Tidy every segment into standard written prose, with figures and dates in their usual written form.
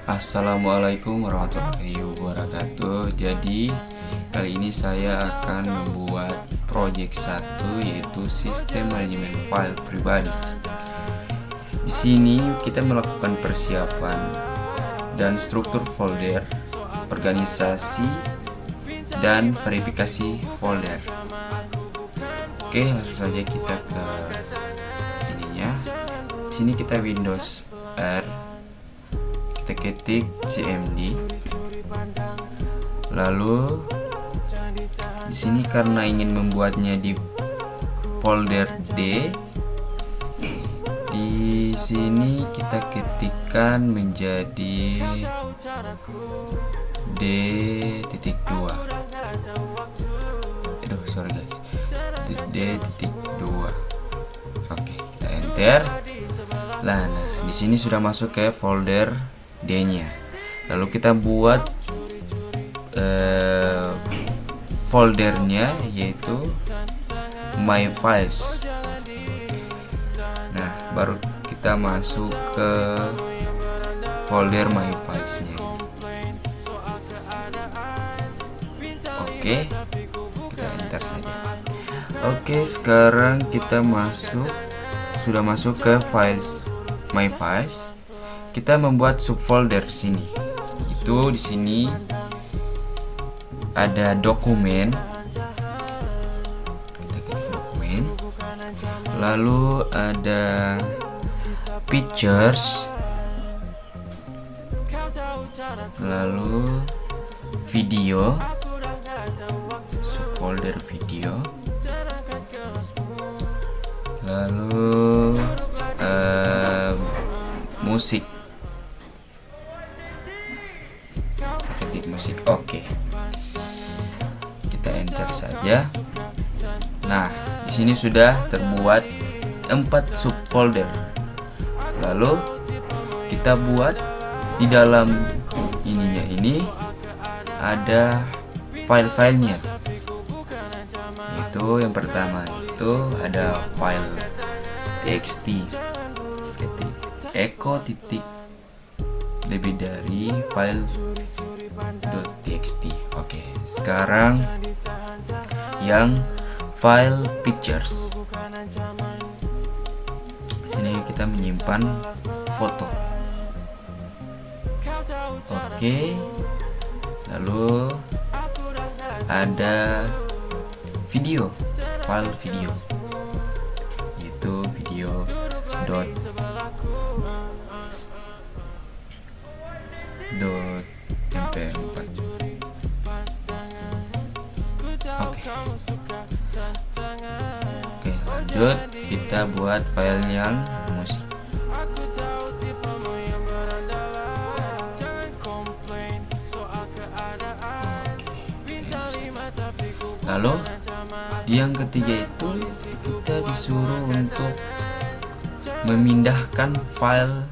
Assalamualaikum warahmatullahi wabarakatuh. Jadi kali ini saya akan membuat project satu, yaitu sistem manajemen file pribadi. Di sini kita melakukan persiapan dan struktur folder, organisasi dan verifikasi folder. Oke, langsung saja kita ke ininya. Di sini kita Windows R, kita ketik cmd, lalu di sini karena ingin membuatnya di folder D, di sini kita ketikkan menjadi D.2. Sorry guys, D.2. Oke, kita enter. Nah, di sini sudah masuk ke folder D-nya. Lalu kita buat foldernya, yaitu My Files. Nah, baru kita masuk ke folder My Files-nya. Oke, kita enter saja. Oke, sekarang kita sudah masuk ke files My Files. Kita membuat subfolder sini. Itu di sini ada dokumen. Kita ketik dokumen. Lalu ada pictures. Lalu video. Subfolder video. Lalu musik. Ketik musik. Oke. Kita enter saja. Nah, di sini sudah terbuat 4 subfolder. Lalu kita buat di dalam ininya ini ada file-filenya. Itu yang pertama itu ada file txt, ketik echo titik lebih dari file .txt. Oke, sekarang yang file pictures. Sini kita menyimpan foto. Oke, lalu ada video, file video, yaitu video .mp4. Oke, lanjut kita buat file yang musik. Lalu di yang ketiga itu kita disuruh untuk memindahkan file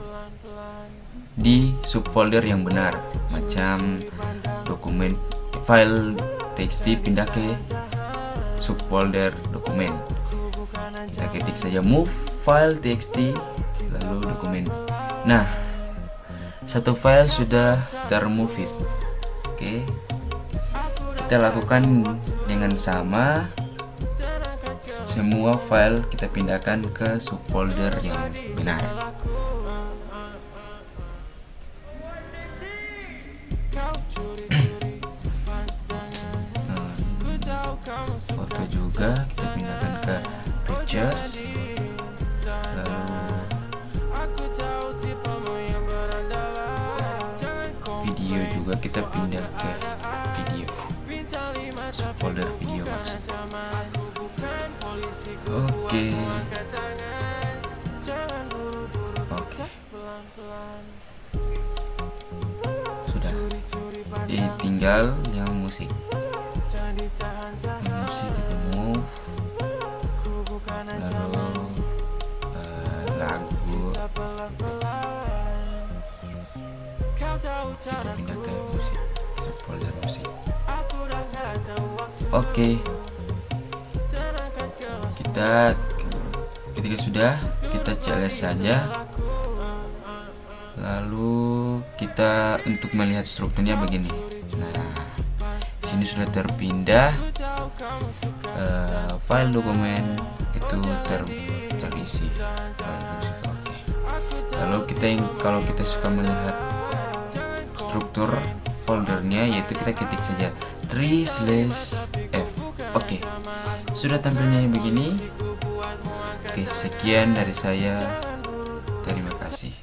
di subfolder yang benar, macam dokumen file txt pindah ke subfolder dokumen. Kita ketik saja move file txt lalu dokumen. Nah, satu file sudah termove it. Oke, kita lakukan dengan sama. Semua file kita pindahkan ke subfolder yang benar. Foto juga kita pindahkan ke pictures. Lalu video juga kita pindah ke video, subfolder video maksudnya. Oke. Sudah. Tinggal yang musik. Yang musik kita move. Lalu lagu kita pindah ke musik, subfolder musik. Oke. Kita ketika sudah, kita cls saja. Lalu Lalu kita untuk melihat strukturnya begini. Nah, sini sudah terpindah, file dokumen itu terisi. Oke. Lalu kalau kita suka melihat struktur foldernya, yaitu kita ketik saja 3/f. Oke, sudah tampilnya begini. Oke, sekian dari saya. Terima kasih.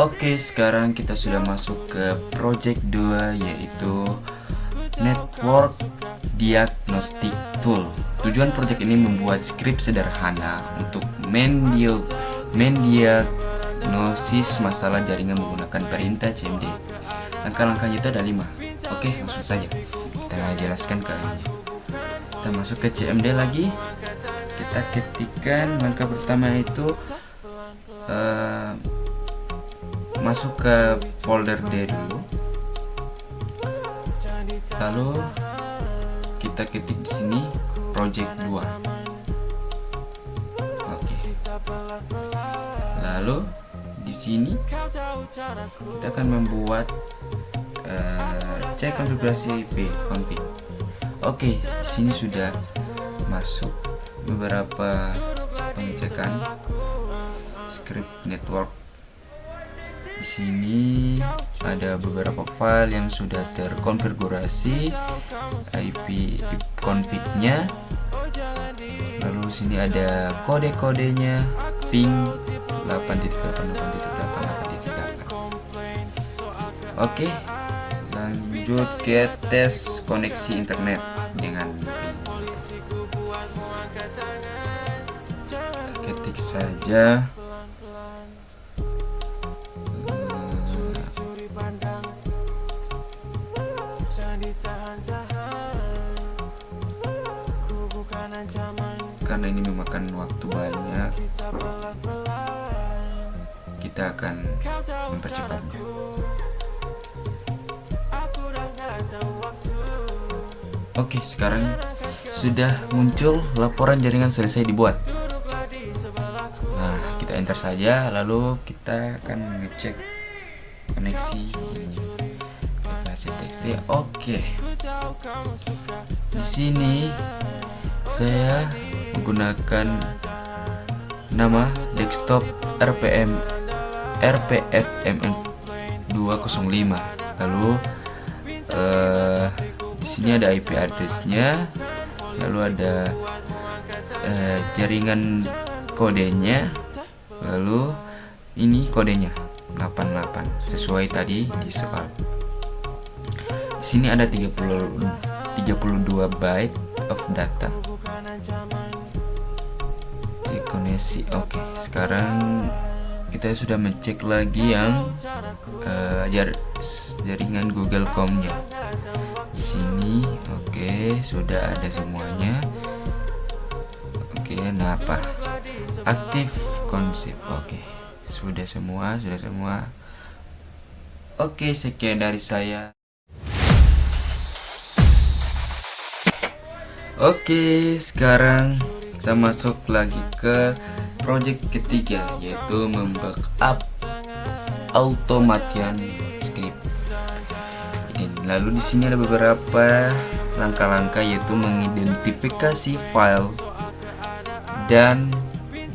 Oke, sekarang kita sudah masuk ke project 2, yaitu Network Diagnostic Tool. Tujuan project ini membuat skrip sederhana untuk mendiagnosis masalah jaringan menggunakan perintah CMD. Langkah-langkahnya itu ada 5. Oke, langsung saja kita jelaskan ke ini. Kita masuk ke CMD lagi. Kita ketikkan langkah pertama itu masuk ke folder D dulu. Lalu kita ketik di sini project 2. Oke. Lalu di sini kita akan membuat cek konfigurasi IP config. Oke, di sini sudah masuk beberapa pengecekan script network. Di sini ada beberapa file yang sudah terkonfigurasi IP config-nya. Lalu sini ada kode-kodenya, ping 8.8.8.8. Oke, lanjut ke tes koneksi internet dengan ping. Kita ketik saja karena ini memakan waktu banyak, kita akan mempercepatnya. Oke, sekarang sudah muncul laporan jaringan selesai dibuat. Nah, kita enter saja, lalu kita akan ngecek koneksi ini. Hasil tekstil. Oke. Di sini saya menggunakan nama desktop RPFMN 205. Lalu di sini ada IP address-nya, lalu ada jaringan kodenya, lalu ini kodenya 88 sesuai tadi di soal. Di sini ada 32 byte of data. Cek koneksi. Oke, sekarang kita sudah mencek lagi yang jaringan Google Com-nya. Di sini oke, sudah ada semuanya. Oke, nah apa? Aktif konsep. Oke, sudah semua. Oke, sekian dari saya. Oke, sekarang kita masuk lagi ke project ketiga, yaitu membackup automation script. Lalu di sini ada beberapa langkah-langkah, yaitu mengidentifikasi file dan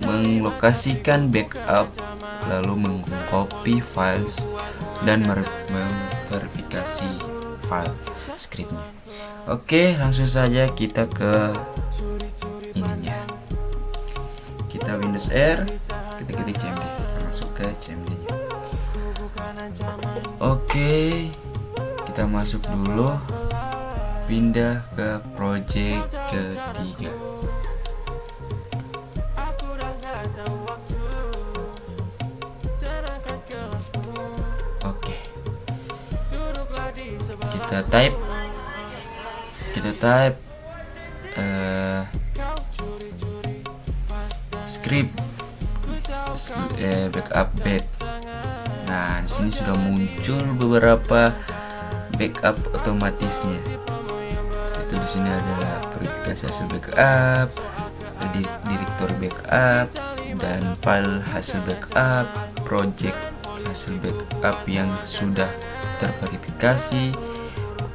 melokasikan backup, lalu mengcopy files dan memverifikasi file scriptnya. Oke, langsung saja kita ke ininya. Kita Windows R, kita ketik CMD, kita masuk ke CMD-nya. Oke, kita masuk dulu, pindah ke project ketiga. Oke, kita type script backup bed. Nah, di sini sudah muncul beberapa backup otomatisnya. Itu di sini adalah verifikasi hasil backup, direktori backup, dan file hasil backup, project hasil backup yang sudah terverifikasi,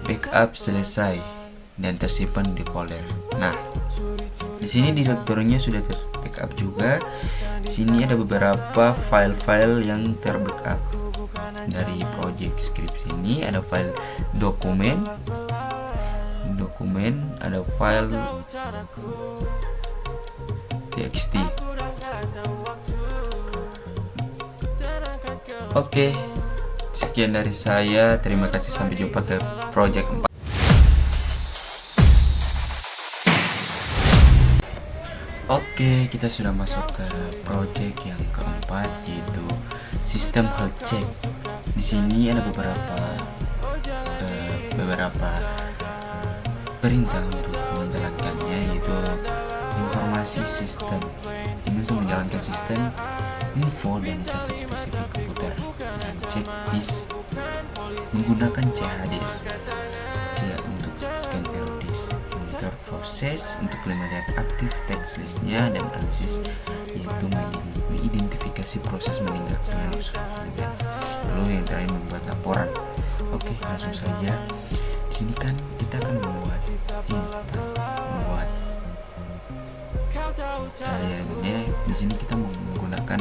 backup selesai dan tersimpan di folder. Nah, di sini direktorinya sudah terbackup juga. Di sini ada beberapa file-file yang terbackup dari project script ini. Ada file dokumen, ada file txt. Oke, sekian dari saya. Terima kasih, sampai jumpa ke project 4. Oke, kita sudah masuk ke project yang keempat, yaitu sistem health check. Di sini ada beberapa perintah untuk menjalankannya, yaitu informasi sistem. Ini untuk menjalankan sistem info dan catat spesifik komputer, dan cek disk menggunakan CHDS untuk scan error disk, monitor proses untuk melihat aktif text listnya, dan analisis, yaitu mengidentifikasi proses meninggalkan lalu yang terakhir membuat laporan. Oke, langsung saja. Di sini kan kita akan membuat di sini kita menggunakan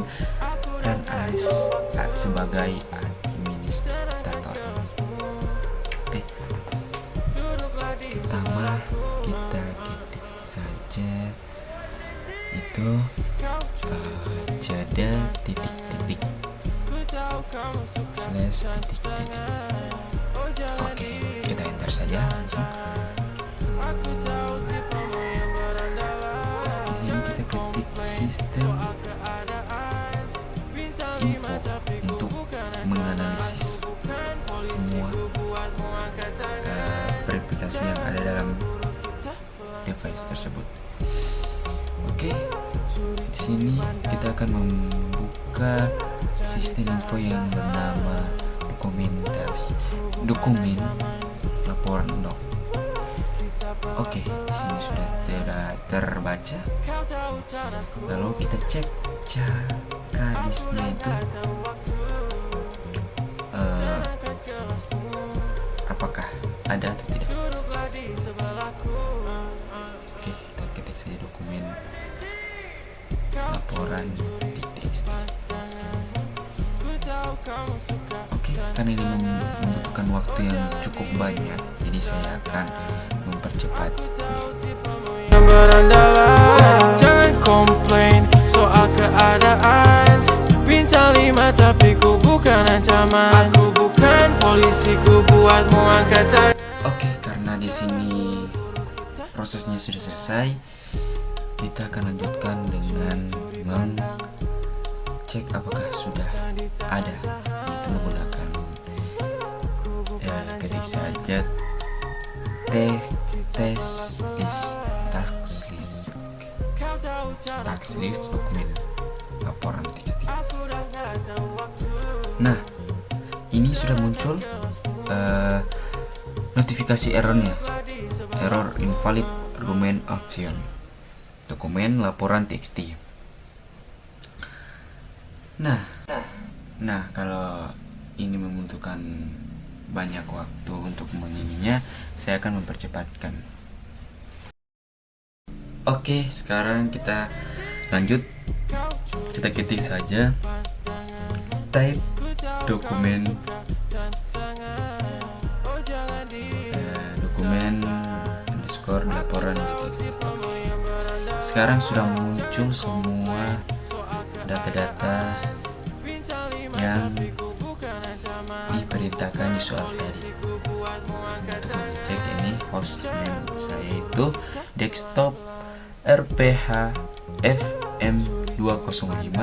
run as sebagai administrator. Oke, pertama kita ketik saja itu jada titik-titik slash titik-titik. Oke, kita enter saja langsung. Di sini kita ketik sistem info untuk menganalisis semua verifikasi yang ada dalam device tersebut. Oke, di sini kita akan membuka sistem info yang bernama dokumen laporan doc. Oke, di sini sudah terbaca. Lalu kita cek CHDS-nya itu apakah ada atau tidak. Oke, kita ketik saja dokumen laporan txt. Oke, karena ini membutuhkan waktu yang cukup banyak, jadi saya akan mempercepat. Jangan komplain soal keadaan. Bintang 5 tapi ku bukan ancaman. Aku bukan polisi, ku buatmu angkat tangan. Oke, karena di sini prosesnya sudah selesai, kita akan lanjutkan dengan mengecek apakah sudah ada, itu menggunakan ketik saja tax list dokumen laporan txt. Nah, ini sudah muncul notifikasi errornya, error invalid argument option dokumen laporan txt. Nah, kalau ini membutuhkan banyak waktu untuk mengininya, saya akan mempercepatkan. Oke, sekarang kita lanjut. Kita ketik saja type dokumen underscore laporan di txt. Sekarang sudah muncul semua data-data yang diperintahkan di soal tadi. Untuk mengecek ini hostname saya itu desktop rph fm205.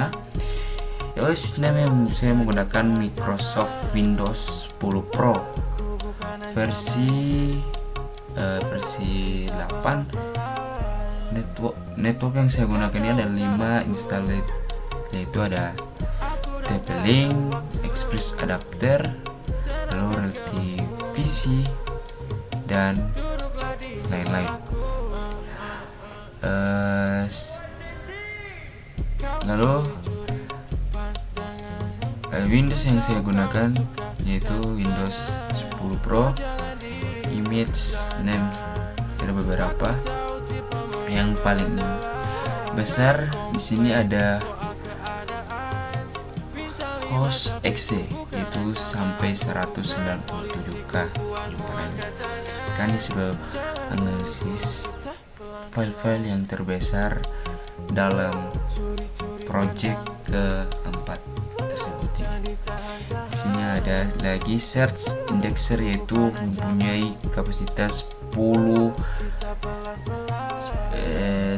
Hostname saya menggunakan Microsoft Windows 10 Pro versi 8. Network yang saya gunakan ini ada 5 installed, yaitu ada TP-Link, Express Adapter, lalu Relative PC, dan lain-lain. Lalu Windows yang saya gunakan yaitu Windows 10 Pro, image name ada beberapa. Yang paling besar di sini ada host exe, yaitu sampai 197K penyimpanan. Kan ini sudah analisis file-file yang terbesar dalam project keempat tersebut ini. Di sini ada lagi search indexer, yaitu mempunyai kapasitas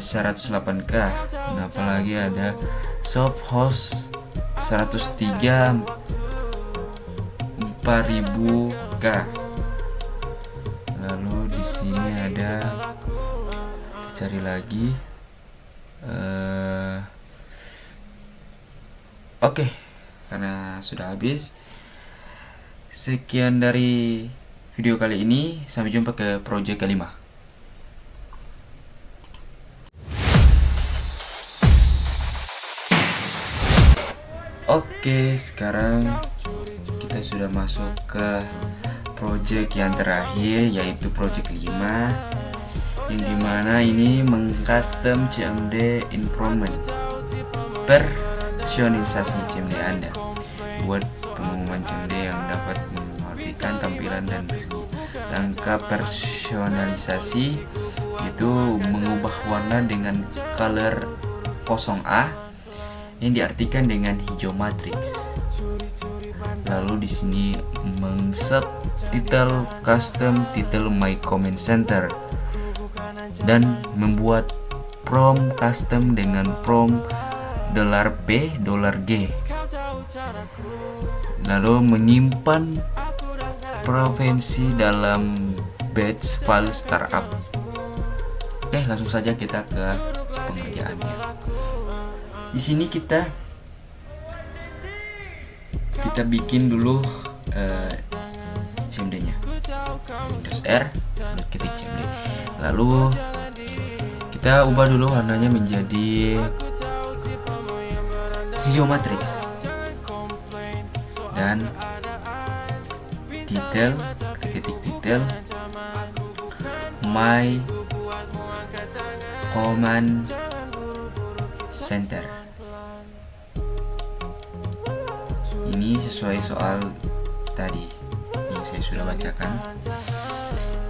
108K. Nah, apalagi ada soft host 103 4000K. Lalu di sini ada, cari lagi. Oke, karena sudah habis. Sekian dari video kali ini. Sampai jumpa ke project kelima. Oke, sekarang kita sudah masuk ke project yang terakhir, yaitu project 5, yang dimana ini mengcustom CMD environment, personalisasi CMD Anda, buat pengumuman CMD yang dapat mengartikan tampilan dan bersih. Langkah personalisasi itu mengubah warna dengan color 0A yang diartikan dengan hijau matrix. Lalu di sini mengset title custom title my comment center dan membuat prompt custom dengan prompt $P $G. Lalu menyimpan preferensi dalam batch file startup. Oke, langsung saja kita ke pengerjaannya. Di sini kita bikin dulu CMD-nya. Windows R, lalu ketik CMD. Lalu kita ubah dulu warnanya menjadi hijau matrix. Dan detail, ketik detail my command center. Ini sesuai soal tadi yang saya sudah bacakan.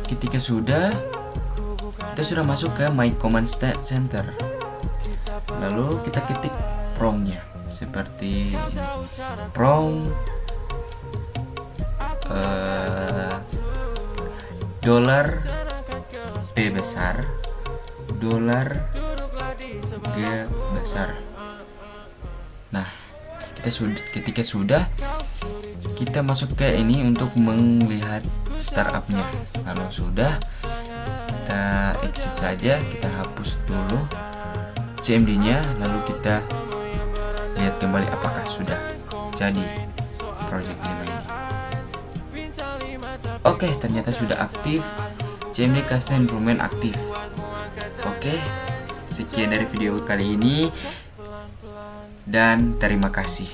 Ketika kita sudah masuk ke my command center. Lalu kita ketik promptnya seperti ini. Prompt $P besar, $G besar. Nah, ketika sudah kita masuk ke ini untuk melihat startupnya. Kalau sudah, kita exit saja, kita hapus dulu CMD-nya, lalu kita lihat kembali apakah sudah jadi project 5 ini. Oke, ternyata sudah aktif. CMD Custom Improvement aktif. Oke, sekian dari video kali ini dan terima kasih.